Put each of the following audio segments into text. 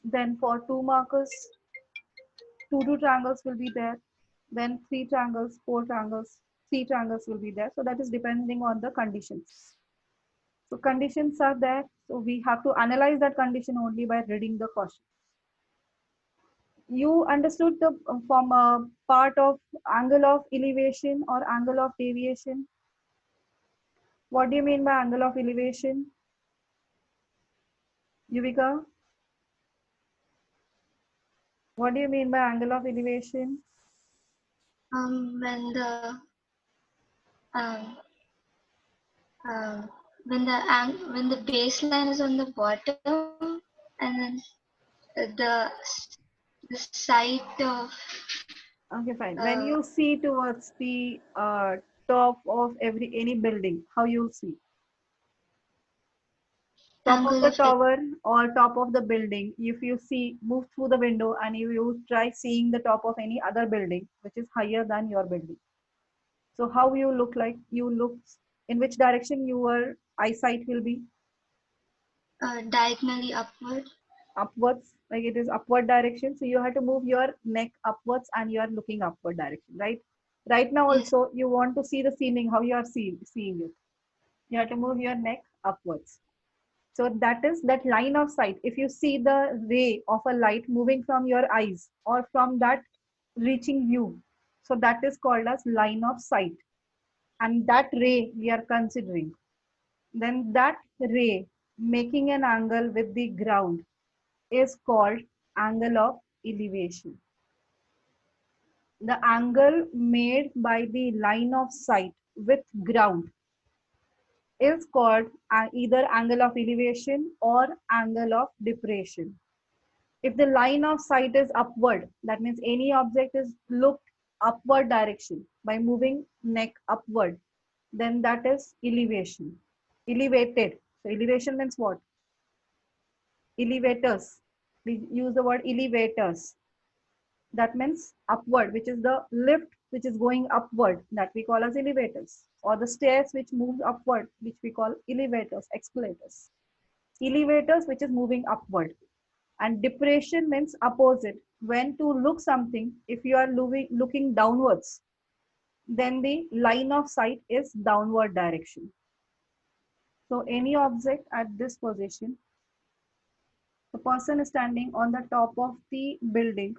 Then for 2 markers, two triangles will be there. Then 3 triangles, 4 triangles, 3 triangles will be there. So that is depending on the conditions. So conditions are there. So we have to analyze that condition only by reading the question. You understood the from a part of angle of elevation or angle of deviation. What do you mean by angle of elevation, Yuvika? What do you mean by angle of elevation? When um, um, when the baseline is on the bottom, and then the the side of Okay, fine. When uh, you see towards the top of any building, how you see? Top of angle the of it, tower or top of the building. If you see, move through the window and you try seeing the top of any other building which is higher than your building. So how you look like? You look in which direction your eyesight will be? diagonally upward. Upwards, like it is upward direction. So you have to move your neck upwards and you are looking upward direction, right? Right now Yes. also you want to see the ceiling, how you are seeing it. You have to move your neck upwards. So that is that line of sight. If you see the ray of a light moving from your eyes or from that reaching you, so that is called as line of sight. And that ray we are considering. Then that ray making an angle with the ground is called angle of elevation. The angle made by the line of sight with ground is called either angle of elevation or angle of depression. If the line of sight is upward, that means any object is looked upward direction by moving neck upward, then that is elevation. Elevated. So elevation means what? Elevators. We use the word elevators. That means upward, which is the lift which is going upward, that we call as elevators, or the stairs which move upward, which we call elevators, escalators. Elevators which is moving upward. And depression means opposite. When to look something, if you are looking downwards, then the line of sight is downward direction. So any object at this position, the person is standing on the top of the building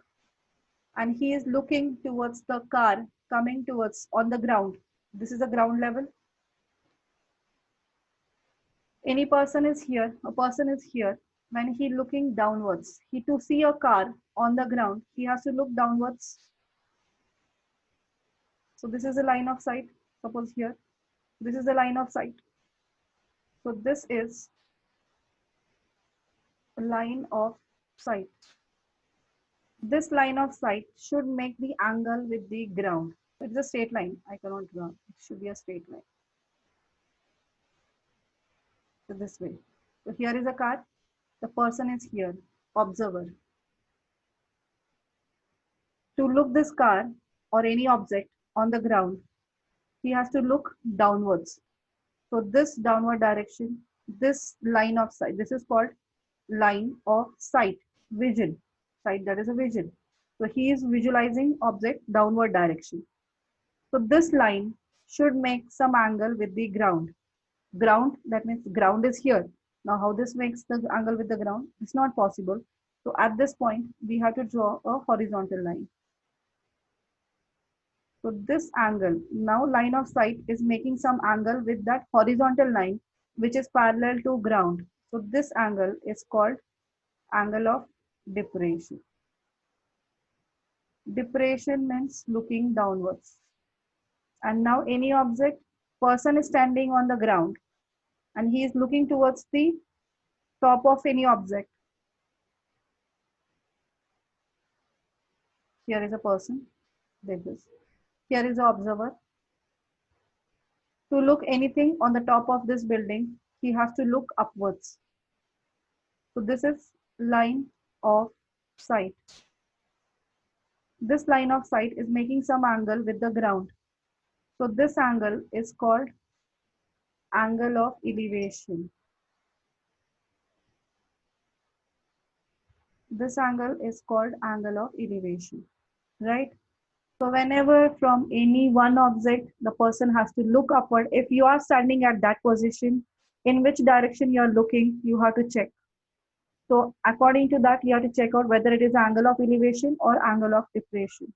and he is looking towards the car coming towards on the ground. This is the ground level. Any person is here, a person is here. When he looking downwards, he to see a car on the ground, he has to look downwards. So this is a line of sight. Suppose here, this is the line of sight. So this is a line of sight. This line of sight should make the angle with the ground. So it's a straight line. I cannot draw. It should be a straight line. So this way. So here is a car. The person is here, observer. To look this car or any object on the ground, he has to look downwards. So this downward direction, this line of sight, this is called line of sight, vision. Sight, that is a vision. So he is visualizing object downward direction. So this line should make some angle with the ground. Ground, that means ground is here. Now how this makes the angle with the ground? It's not possible. So at this point, we have to draw a horizontal line. So this angle, now line of sight is making some angle with that horizontal line which is parallel to ground. So this angle is called angle of depression. Depression means looking downwards. And now any object, person is standing on the ground and he is looking towards the top of any object. Here is a person, like this. Here is the observer. To look anything on the top of this building, he has to look upwards. So this is line of sight. This line of sight is making some angle with the ground. So this angle is called angle of elevation. This angle is called angle of elevation, right? So whenever from any one object, the person has to look upward. If you are standing at that position, in which direction you are looking, you have to check. So according to that, you have to check out whether it is angle of elevation or angle of depression.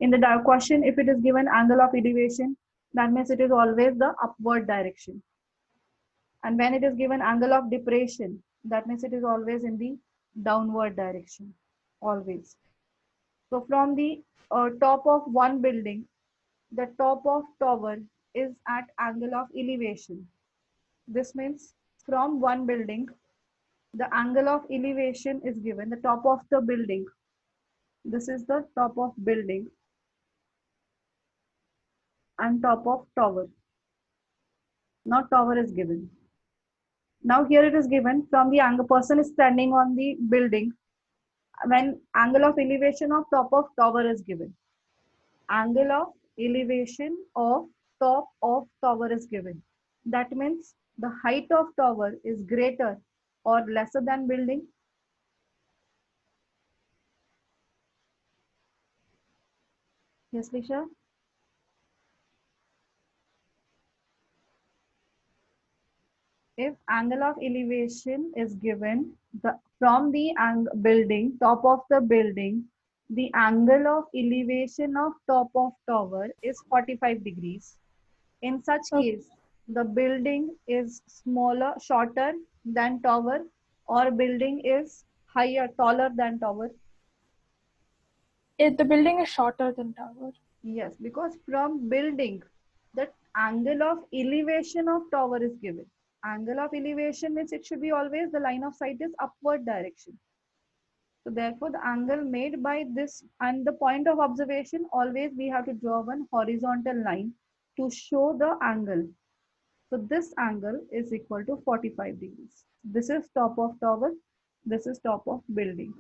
In the question, if it is given angle of elevation, that means it is always the upward direction. And when it is given angle of depression, that means it is always in the downward direction, always. So from the top of one building, the top of tower is at angle of elevation. This means from one building, the angle of elevation is given, the top of the building. This is the top of building and top of tower. Now tower is given. Now here it is given from the angle person is standing on the building when angle of elevation of top of tower is given. Angle of elevation of top of tower is given. That means the height of tower is greater or lesser than building. Yes, Lisha? If angle of elevation is given from the building, top of the building, the angle of elevation of top of tower is 45 degrees. In such Okay. case, the building is smaller, shorter than tower, or building is higher, taller than tower. The building is shorter than tower. Yes, because from building, the angle of elevation of tower is given. Angle of elevation means it should be always the line of sight is upward direction. So therefore, the angle made by this and the point of observation, always we have to draw one horizontal line to show the angle. So this angle is equal to 45 degrees. This is top of tower. This is top of building.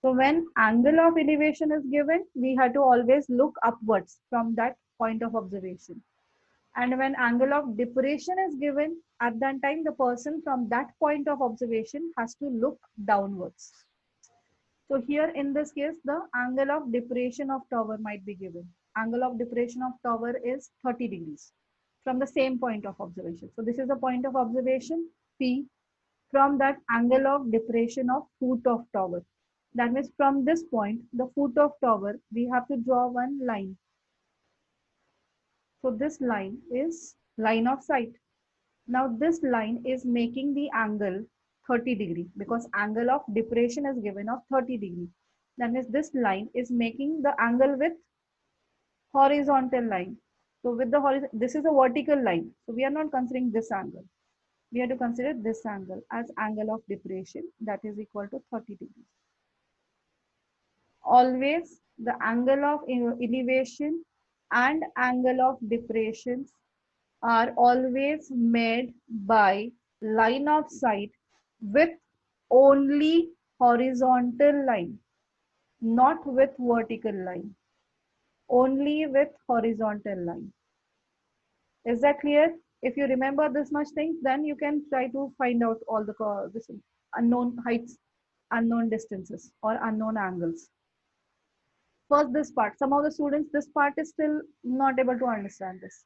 So when angle of elevation is given, we have to always look upwards from that point of observation. And when angle of depression is given, at that time, the person from that point of observation has to look downwards. So here in this case, the angle of depression of tower might be given. Angle of depression of tower is 30 degrees from the same point of observation. So this is a point of observation P. From that angle of depression of foot of tower. That means from this point, the foot of tower, we have to draw one line. So this line is line of sight. Now this line is making the angle 30 degree because angle of depression is given of 30 degree. That means this line is making the angle with horizontal line. So with the horizontal, this is a vertical line. So we are not considering this angle. We have to consider this angle as angle of depression that is equal to 30 degrees. Always the angle of elevation and angle of depression are always made by line of sight with only horizontal line, not with vertical line, only with horizontal line. Is that clear? If you remember this much things, then you can try to find out all the this unknown heights, unknown distances, or unknown angles. First, this part. Some of the students, this part is still not able to understand this.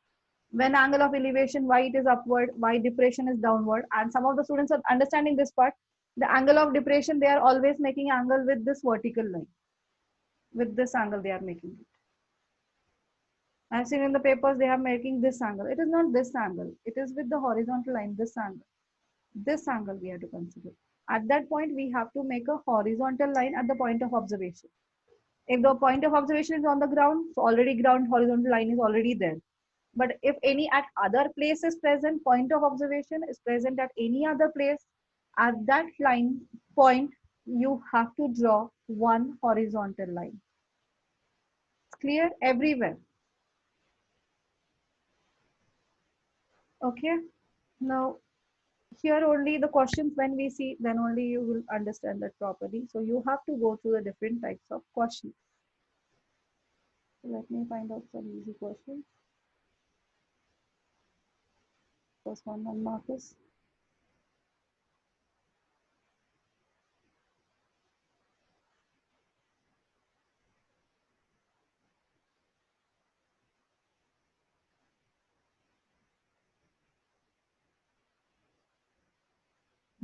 When angle of elevation, why it is upward, why depression is downward, and some of the students are understanding this part. The angle of depression, they are always making angle with this vertical line. With this angle, they are making it. I've seen in the papers they are making this angle. It is not this angle. It is with the horizontal line, this angle. This angle we have to consider. At that point, we have to make a horizontal line at the point of observation. If the point of observation is on the ground, so already ground horizontal line is already there. But if any at other place is present, point of observation is present at any other place, at that line point, you have to draw one horizontal line. It's clear everywhere. Okay. Now, here only the questions when we see, then only you will understand that properly. So you have to go through the different types of questions. So let me find out some easy questions. First one on Marcus.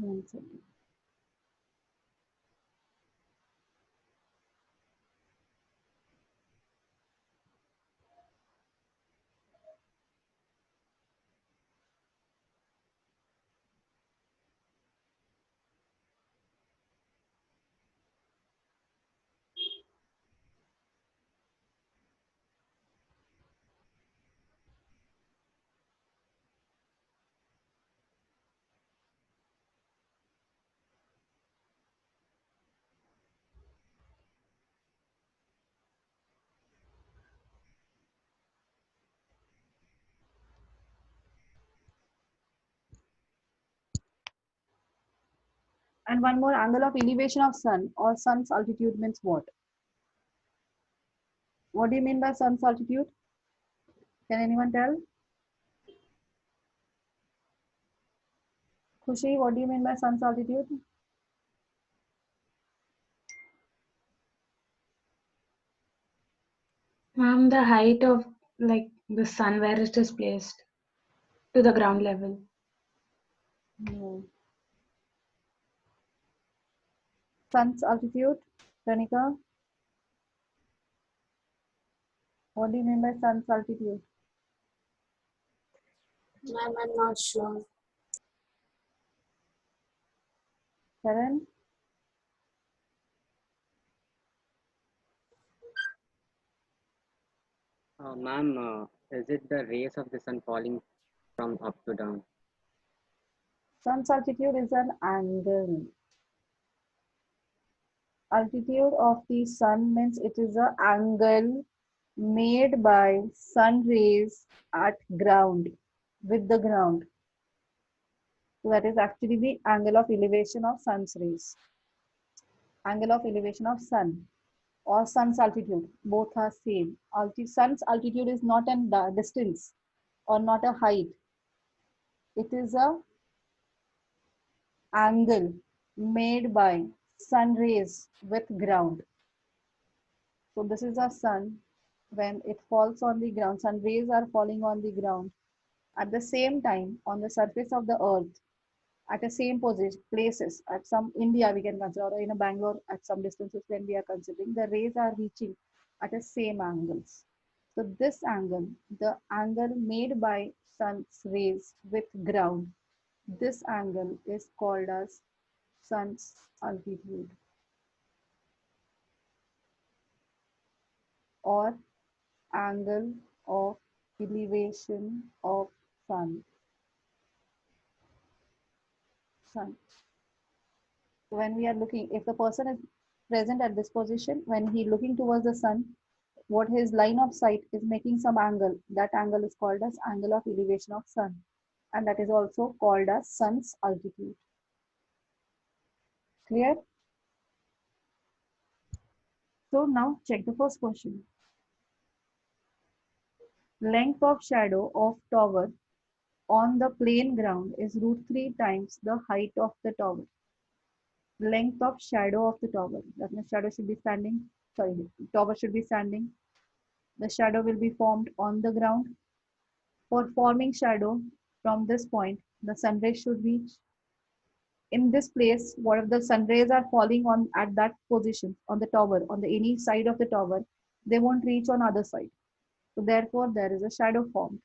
One second. And one more, angle of elevation of sun or sun's altitude means what? What do you mean by sun's altitude? Can anyone tell? Khushi, what do you mean by sun's altitude? The height of like the sun where it is placed to the ground level. No. Sun's altitude, Tanika? What do you mean by sun's altitude? Ma'am, I'm not sure. Sharon? Ma'am, is it the rays of the sun falling from up to down? Sun's altitude is an angle. Altitude of the sun means it is an angle made by sun rays at ground, with the ground. So that is actually the angle of elevation of sun's rays. Angle of elevation of sun or sun's altitude, both are same. Sun's altitude is not a distance or not a height. It is a angle made by sun rays with ground. So this is a sun. When it falls on the ground, sun rays are falling on the ground. At the same time, on the surface of the earth, at the same position, places, at some India we can consider, or in a Bangalore at some distances when we are considering, the rays are reaching at the same angles. So this angle, the angle made by sun's rays with ground, this angle is called as sun's altitude or angle of elevation of sun. Sun. When we are looking, if the person is present at this position, when he looking towards the sun, what his line of sight is making some angle, that angle is called as angle of elevation of sun, and that is also called as sun's altitude. Clear? So now check the first question. Length of shadow of tower on the plain ground is √3 times the height of the tower. Length of shadow of the tower. That means shadow should be standing, sorry, tower should be standing. The shadow will be formed on the ground. For forming shadow from this point, the sun rays should reach. In this place, what if the sun rays are falling on at that position on the tower, on the any side of the tower, they won't reach on other side. So therefore, there is a shadow formed.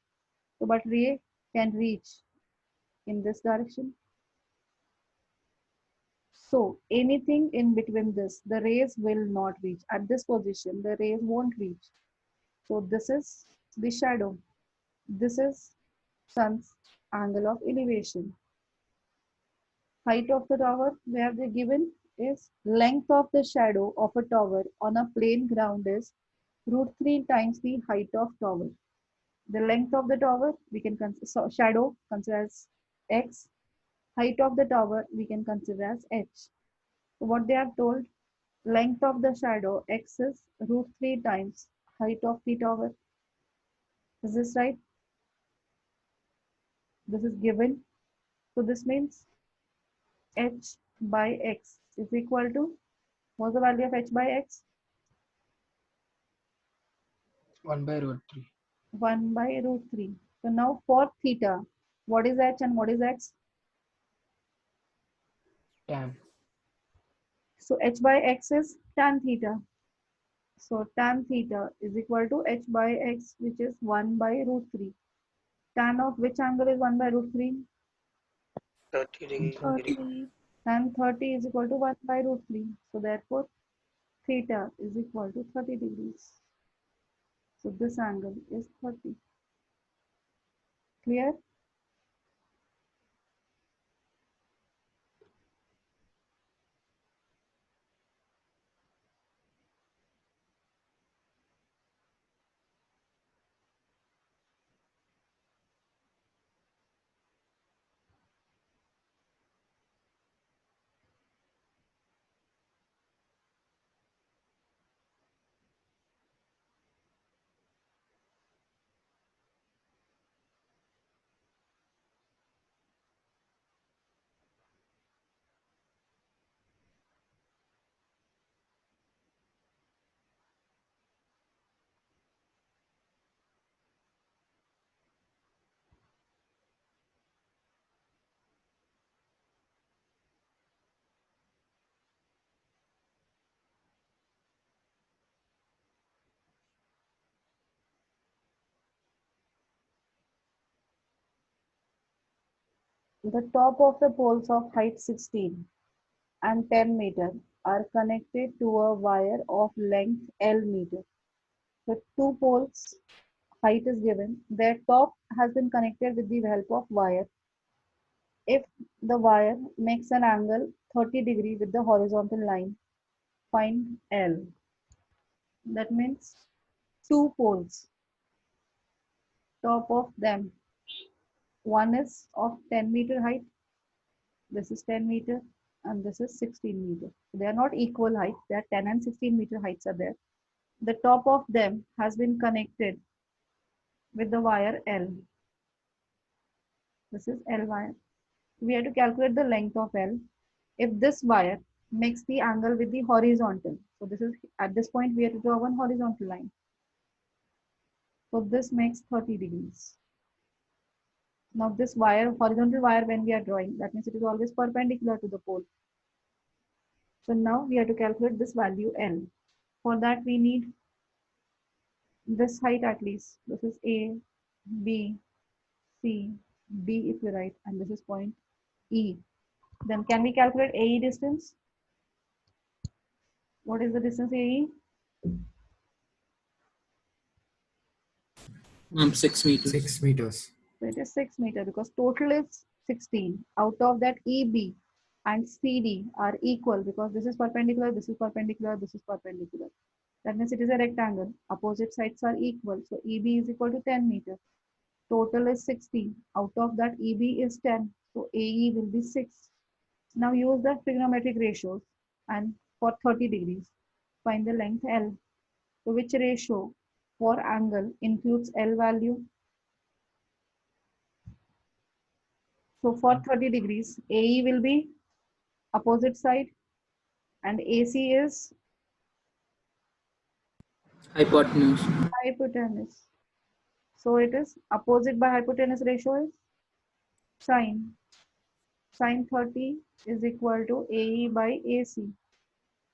So, but ray can reach in this direction. So anything in between this, the rays will not reach. At this position, the rays won't reach. So this is the shadow. This is sun's angle of elevation. Height of the tower, where they given is length of the shadow of a tower on a plain ground is √3 times the height of tower. The length of the tower, we can consider, so shadow consider as x. Height of the tower, we can consider as h. So what they are told, length of the shadow x is √3 times height of the tower. Is this right? This is given. So this means h by x is equal to, what's the value of h by x? 1 by √3. 1 by √3. So now for theta, what is h and what is x? Tan. So h by x is tan theta. So tan theta is equal to h by x, which is 1 by root 3. Tan of which angle is 1 by root 3? 30 degree. 30. Tan 30 is equal to 1 by root 3. So therefore, theta is equal to 30 degrees. So this angle is 30. Clear? The top of the poles of height 16 and 10 meter are connected to a wire of length L meter. The two poles height is given. Their top has been connected with the help of wire. If the wire makes an angle 30 degree with the horizontal line, find L. That means two poles, top of them. One is of 10 meter height. This is 10 meter and this is 16 meter. So they are not equal height. They are 10 and 16 meter heights are there. The top of them has been connected with the wire L. This is L wire. We have to calculate the length of L. If this wire makes the angle with the horizontal, so this is at this point we have to draw one horizontal line. So this makes 30 degrees. Now this wire, horizontal wire, when we are drawing, that means it is always perpendicular to the pole. So now we have to calculate this value L. For that we need this height at least. This is A, B, C, D if you write, and this is point E. Then can we calculate AE distance? What is the distance AE? 6 meters. 6 meters. So it is 6 meter because total is 16. Out of that EB and CD are equal because this is perpendicular, this is perpendicular, this is perpendicular. That means it is a rectangle. Opposite sides are equal. So EB is equal to 10 meters. Total is 16. Out of that EB is 10. So AE will be 6. Now use the trigonometric ratios and for 30 degrees, find the length L. So which ratio for angle includes L value? So for 30 degrees, AE will be opposite side and AC is Hypotenuse. hypotenuse. So it is opposite by hypotenuse ratio is sine. Sine 30 is equal to AE by AC.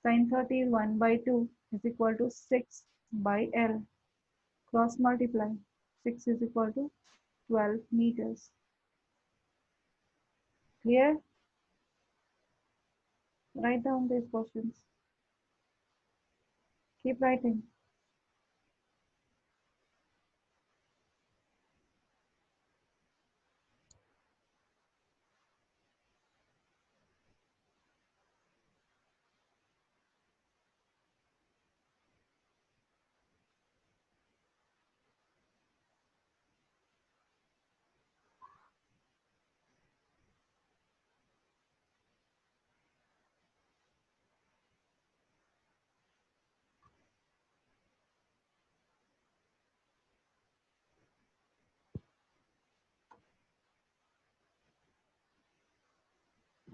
Sine 30 is 1 by 2 is equal to 6 by L. Cross multiply. 6 is equal to 12 meters. Clear? Write down these questions. Keep writing.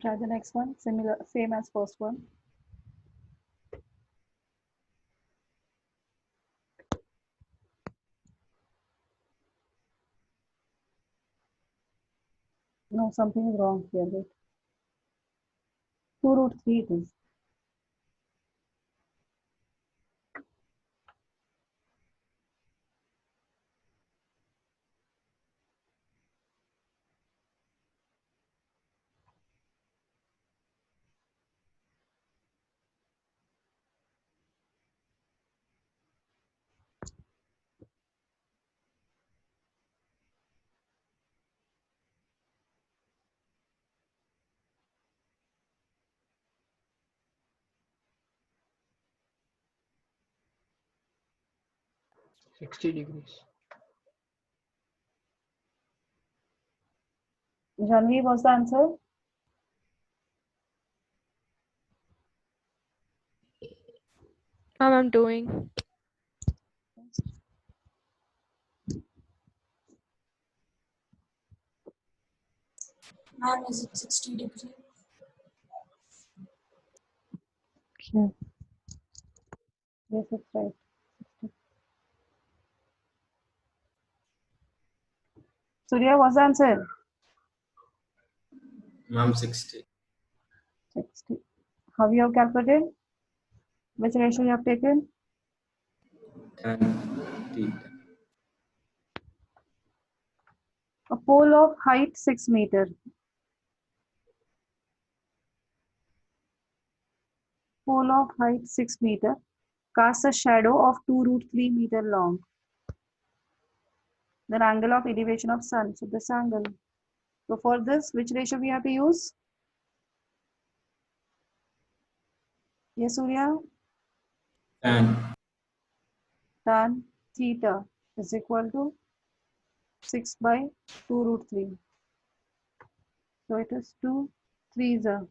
Try the next one. Similar, same as first one. No, something is wrong here. Wait. 2 root 3 it is. $60. Janvi, what's the answer? I'm doing. Ma'am, is it 60 degrees? Yes. Yes, it's right. 60. Surya, what's the answer? Ma'am, 60. 60. How you have calculated? Which ratio you have taken? Tan theta. A pole of height 6 meter. Pole of height 6 meter casts a shadow of 2 root 3 meter long. Then angle of elevation of sun. So this angle. So for this, which ratio we have to use? Yes, Surya? Tan. Tan theta is equal to 6 by 2 root 3. So it is 2 3s are.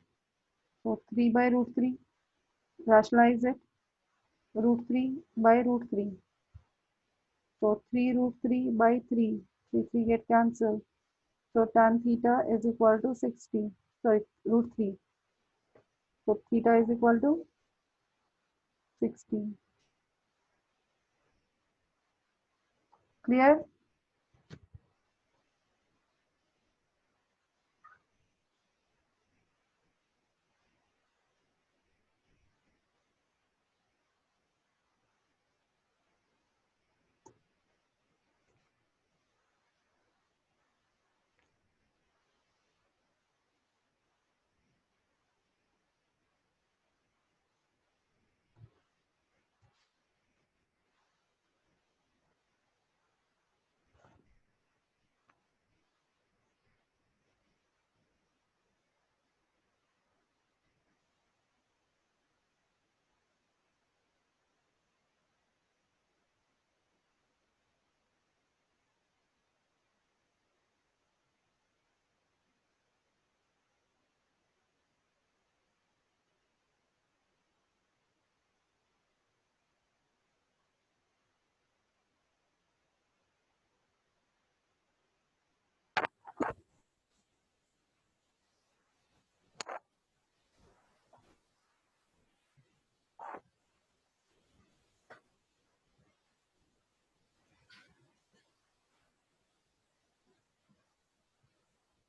So 3 by root 3. Rationalize it. Root 3 by root 3. So 3 root 3 by 3. 3 get cancelled. So tan theta is equal to 60. Sorry, root 3. So theta is equal to 60. Clear?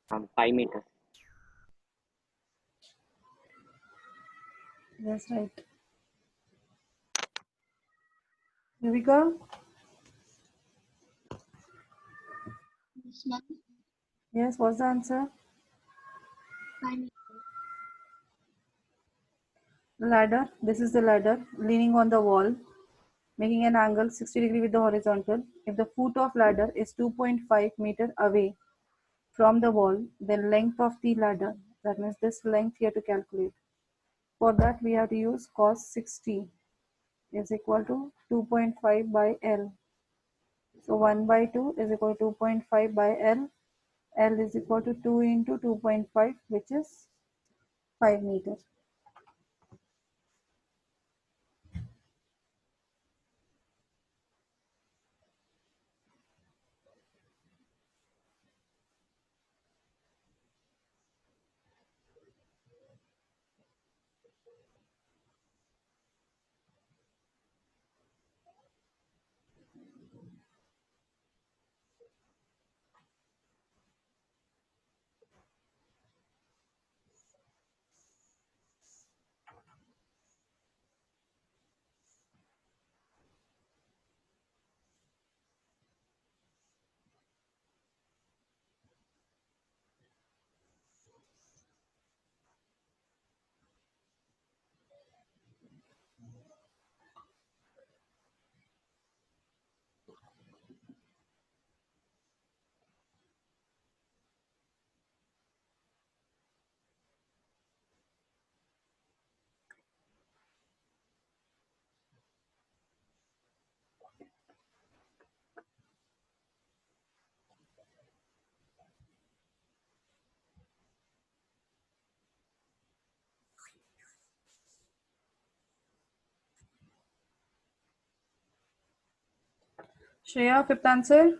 From 5 meters. That's right. Yuvika? Yes, ma'am. Yes, what's the answer? 5 meters. Ladder. This is the ladder leaning on the wall, making an angle 60 degree with the horizontal. If the foot of ladder is 2.5 meter away from the wall, then length of the ladder, that means this length here to calculate. For that we have to use cos 60 is equal to 2.5 by L. So 1 by 2 is equal to 2.5 by L. L is equal to 2 into 2.5, which is 5 meters. Shreya, fifth answer.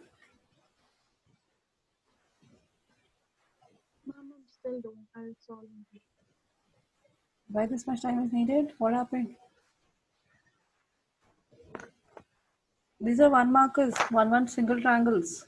Ma'am, I'm still doing. I'll solve it. Why this much time is needed? What happened? These are one markers, one single triangles.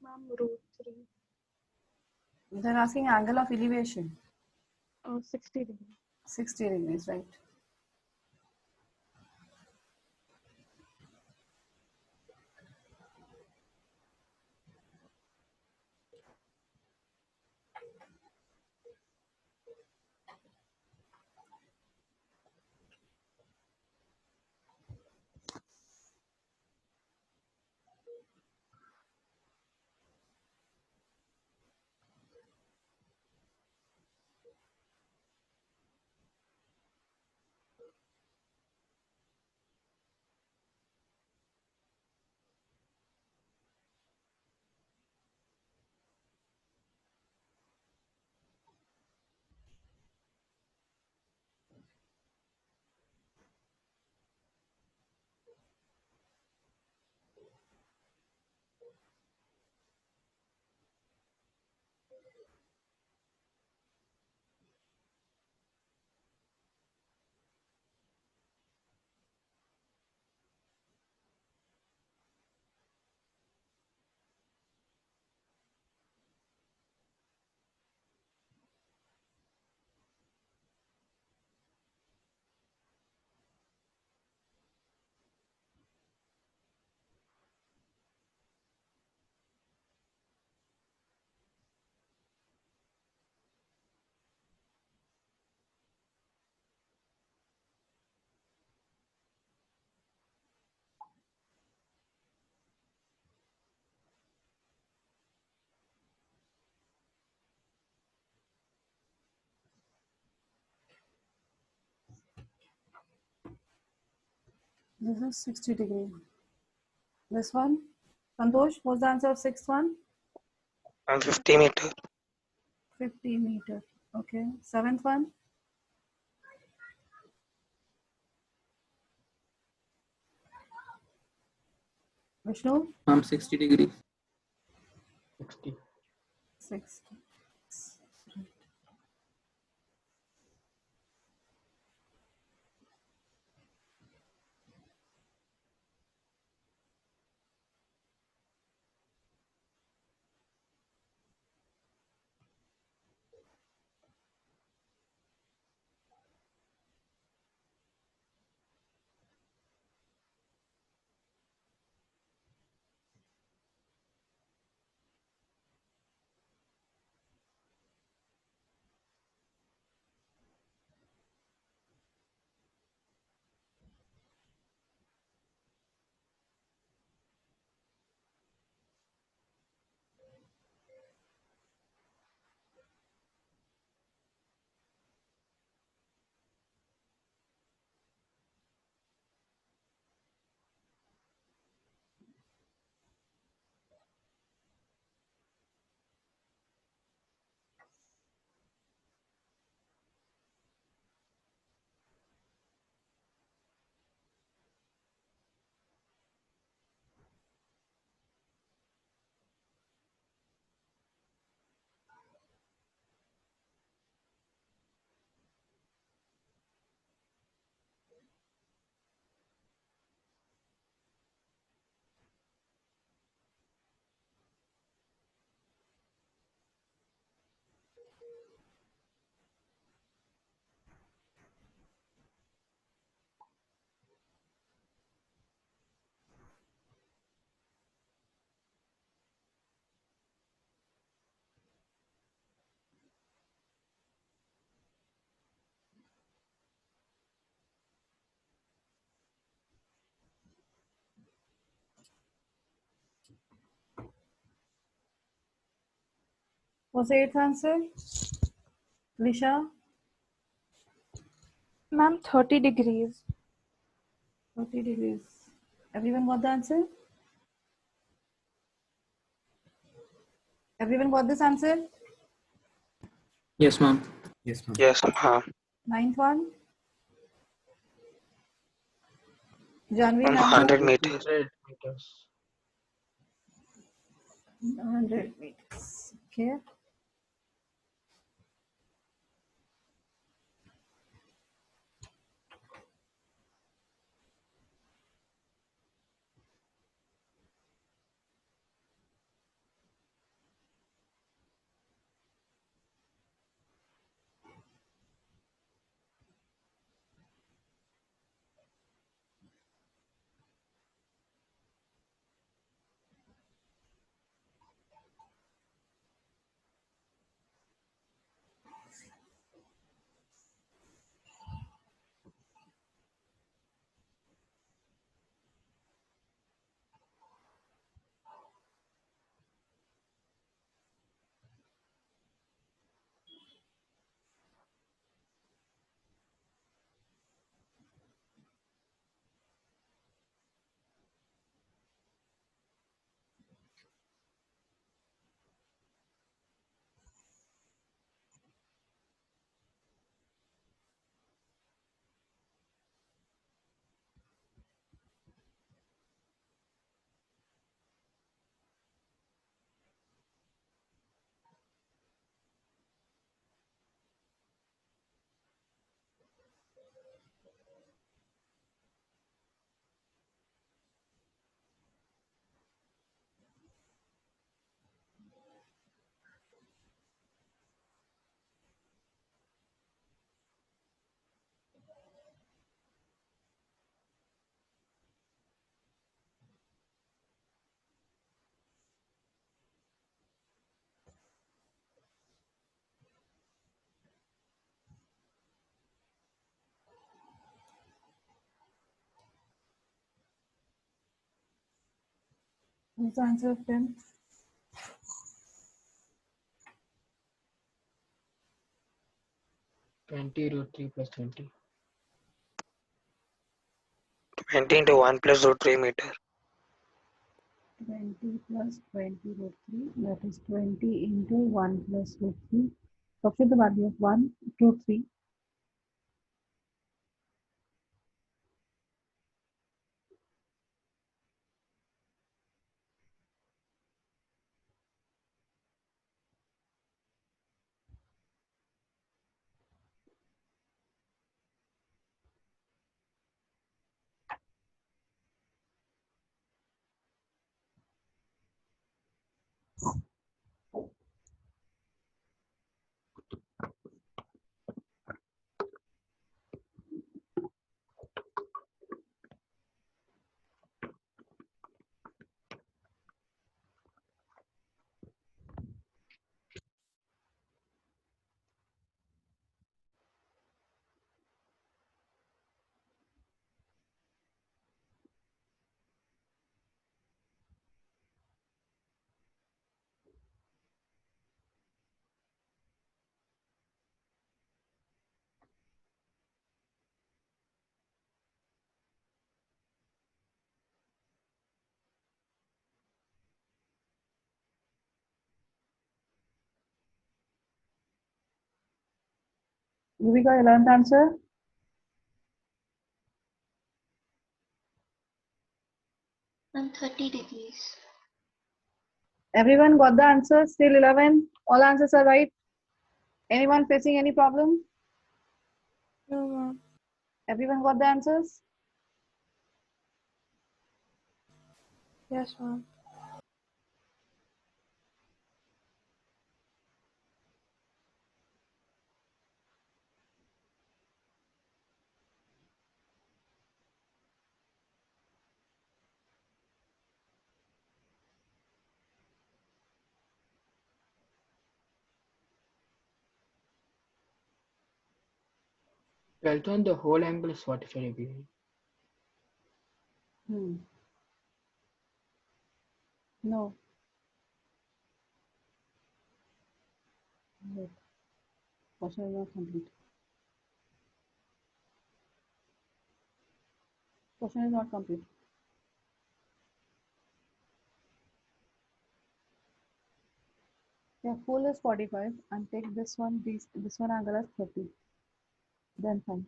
Ma'am, root 3. They're asking angle of elevation. 60 degrees. 60 degrees, right? This is 60 degree. This one, Santosh, what's the answer of sixth one? 50 meter. 50 meter. Okay. Seventh one, Vishnu, 60 degrees. 60. 60. What's the eighth answer? Lisha? Ma'am, 30 degrees. 30 degrees. Everyone got the answer? Everyone got this answer? Yes, ma'am. Yes, ma'am. Ninth one? Janvi, ninth 100 one? meters. 100 meters. Okay. What's the answer of 10? 20 root 3 plus 20. 20 into 1 plus root 3 meter. 20 plus 20 root 3. That is 20 into 1 plus root 3. Substitute the value of 1, 2, 3. Yuvika, 11th answer? Ma'am, 30 degrees. Everyone got the answer? Still 11? All answers are right? Anyone facing any problem? No, ma'am. Everyone got the answers? Yes, ma'am. Twelfth one, the whole angle is 45 degrees. No. Wait, question is not complete. Question is not complete. Yeah, full is 45 and take this one, this one angle as 30. Then find.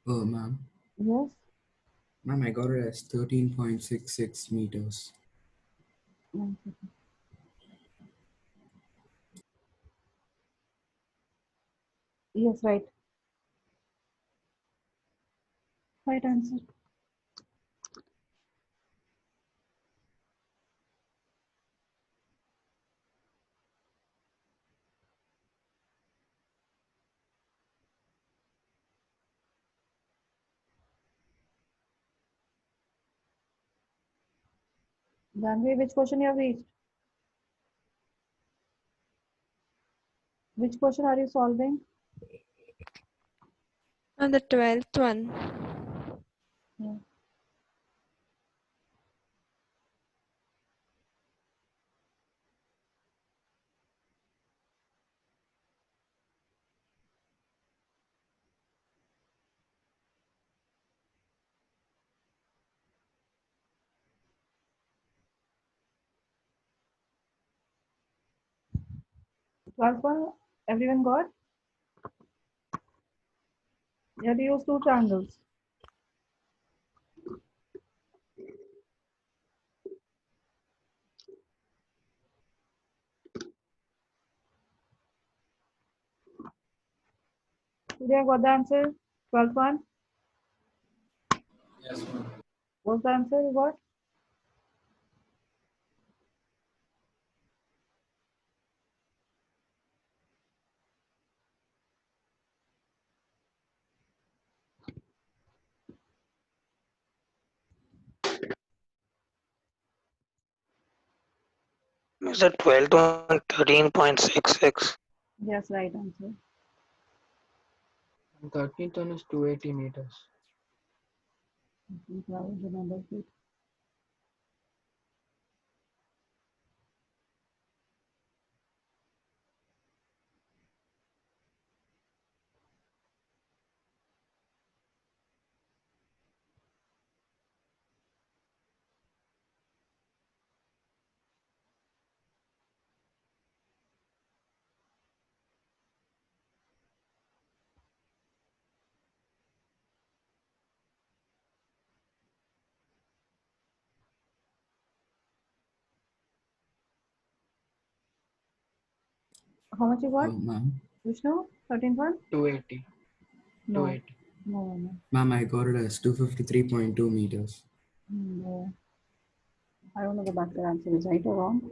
Ma'am. Yes. Ma'am, I got it as 13.66 meters. 1 second. Yes, right. Right answer. Janvi, which question you have reached? Which question are you solving? And the 12th one. Yeah. Twelfth one, everyone got? You have to use two triangles. Surya got the answer? 12th one? Yes, ma'am. What's the answer you got? Is it 12 to 13.66? Yes, right answer. And 13th one is 280 meters. I think I will remember it. How much you got? Ma'am. Vishnu? 13th one? 280. No. 280. No. Ma'am, I got it as 253.2 meters. No. I don't know the back the answer is right or wrong.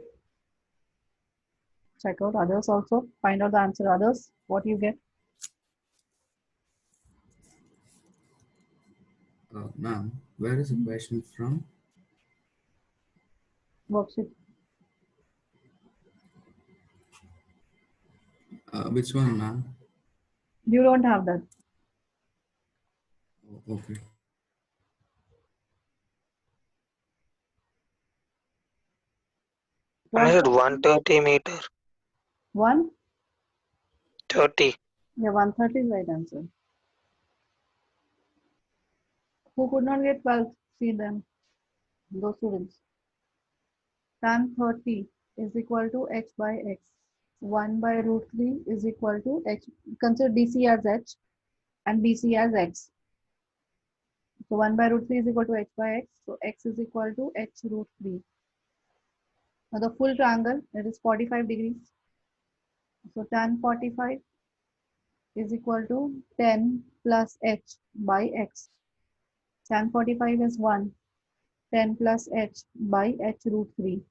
Check out others also. Find out the answer. Others, what you get? Ma'am, where is the question from? Worksheet. Which one, ma'am? You don't have that. Oh, okay. I Twelve said 130 meter. 1? 30. Yeah, 130 is right answer. Who could not get 12? See them. Those students. Tan 30 is equal to h by x. 1 by root 3 is equal to h. Consider DC as h and BC as x. So 1 by root 3 is equal to h by x. So x is equal to h root 3. Now the full triangle, it is 45 degrees. So tan 45 is equal to 10 plus h by x. Tan 45 is 1. 10 plus h by h root 3.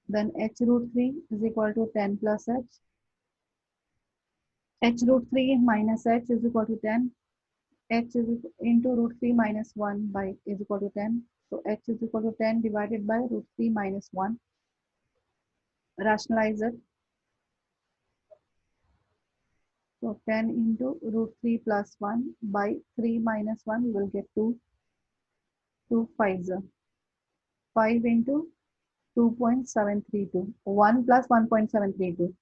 Then h root 3 is equal to 10 plus h. H root 3 minus h is equal to 10. H is into root 3 minus 1 by is equal to 10. So h is equal to 10 divided by root 3 minus 1. Rationalize it. So 10 into root 3 plus 1 by 3 minus 1, you will get 2. 2 5s. 5 into 2.732. 1 plus 1.732.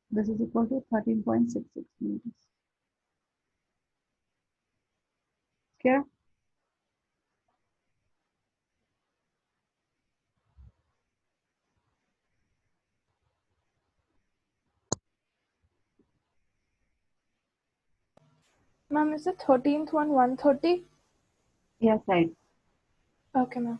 This is equal to 13.66 meters. Okay. Ma'am, is the 13th one 130? Yes, right. Okay, ma'am.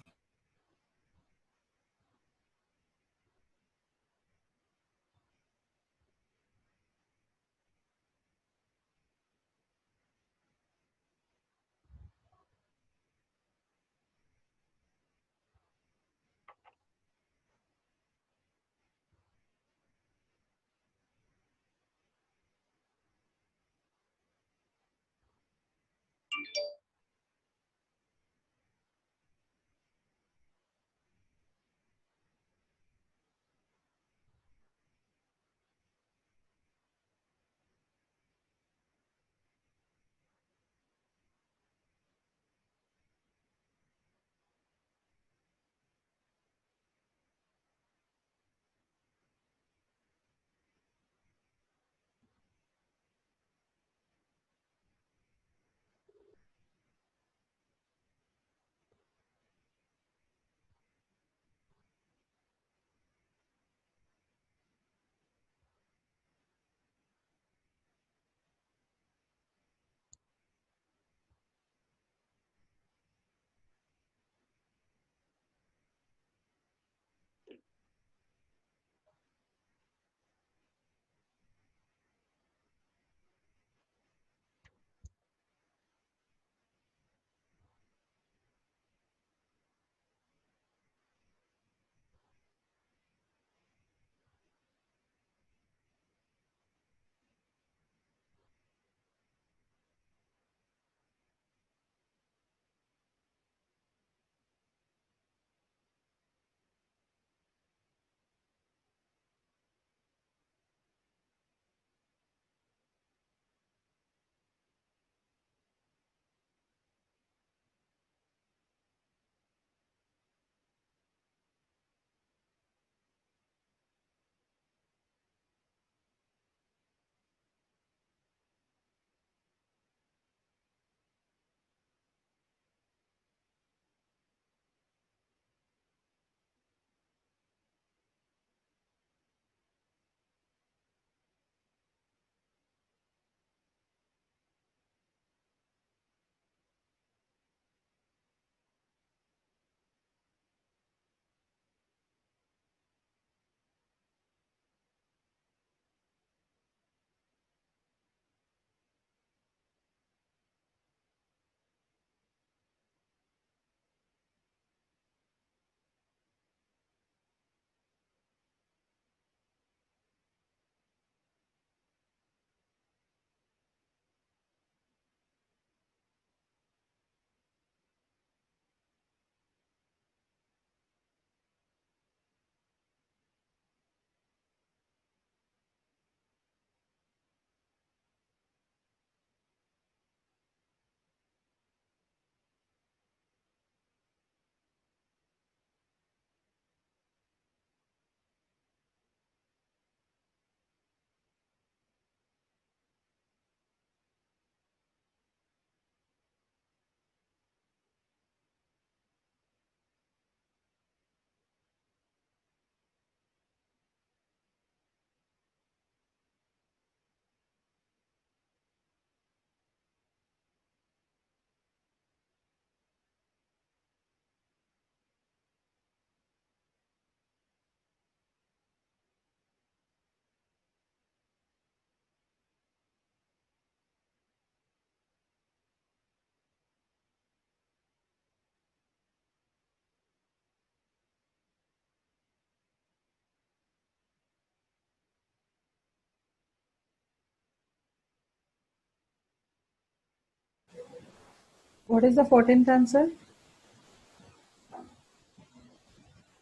What is the 14th answer?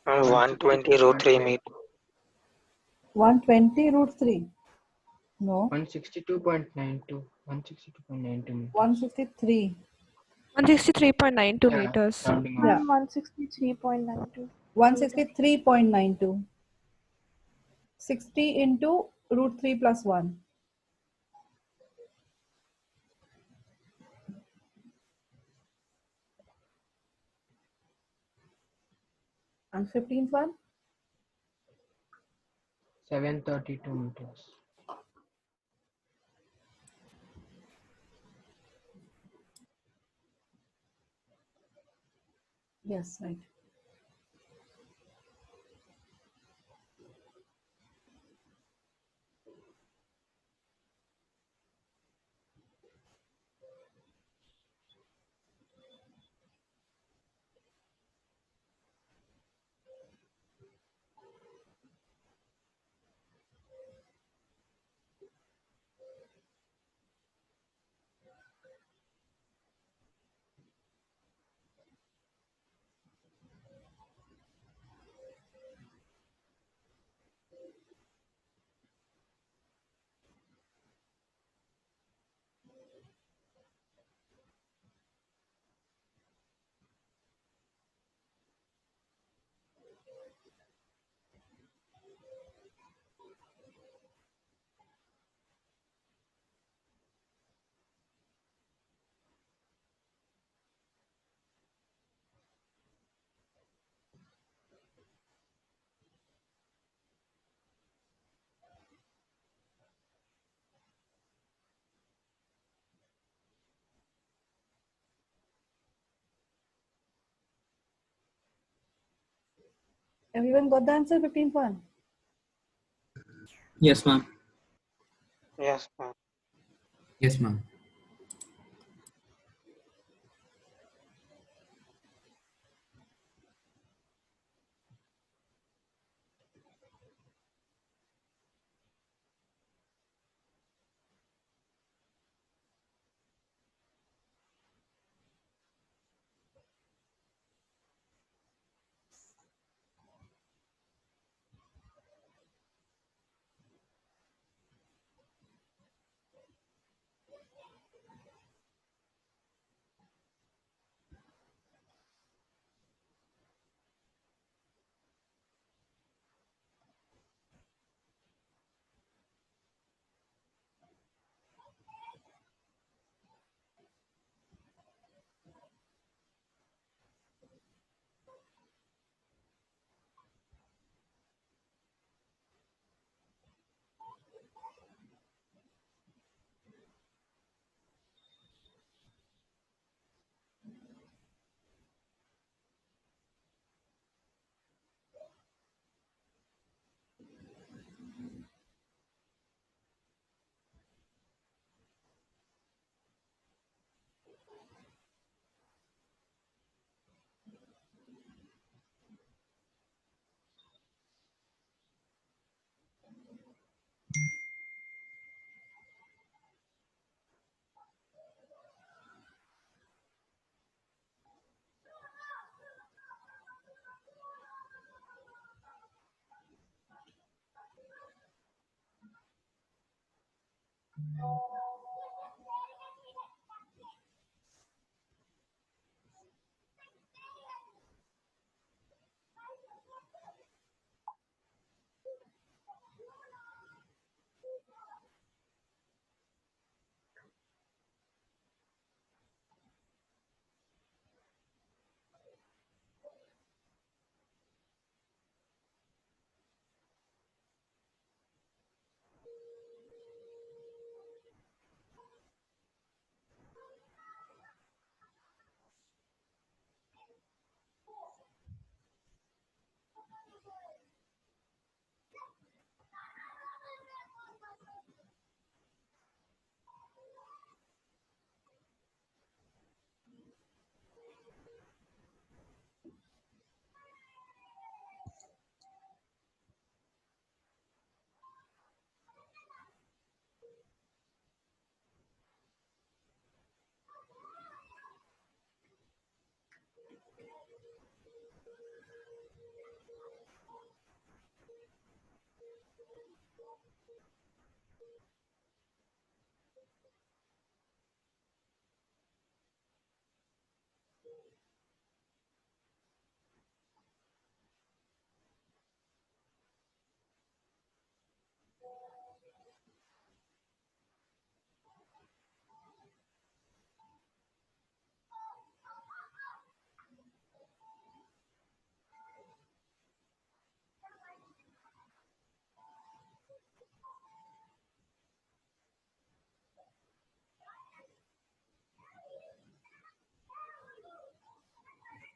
120 root 3 meter. 120 root 3. No. 162.92. 162.92 meters. 163. 163.92 Yeah, meters. rounding off. Yeah. 163.92. 163.92. 60 into root 3 plus 1. And 15th one? 732 meters. Yes, right. Everyone got the answer? 15th one? Yes, ma'am. Yes, ma'am. Yes, ma'am.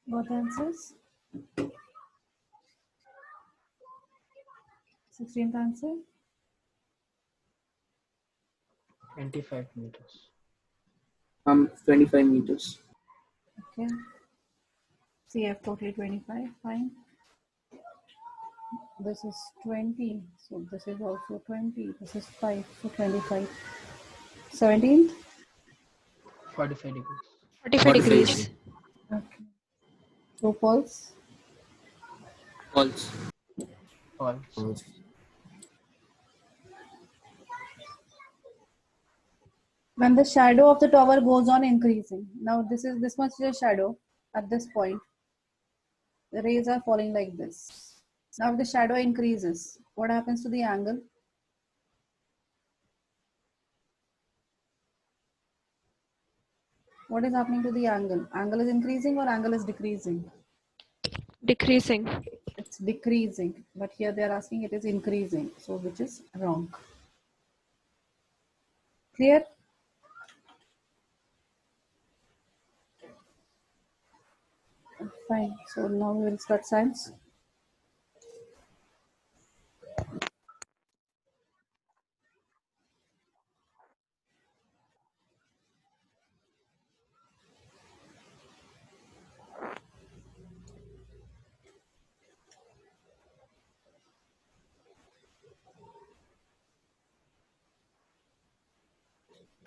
Both answers. 16th answer. 25 meters. 25 meters. Okay. CF totally 25. Fine. This is 20. So this is also 20. This is 5. So 25. 17th. 45 degrees. 45 degrees. Okay. True, false. False. False. False. When the shadow of the tower goes on increasing. Now this much is a shadow at this point. The rays are falling like this. Now if the shadow increases, what happens to the angle? What is happening to the angle? Angle is increasing or angle is decreasing? Decreasing. It's decreasing, but here they are asking it is increasing. So which is wrong? Clear? Fine. So now we will start science.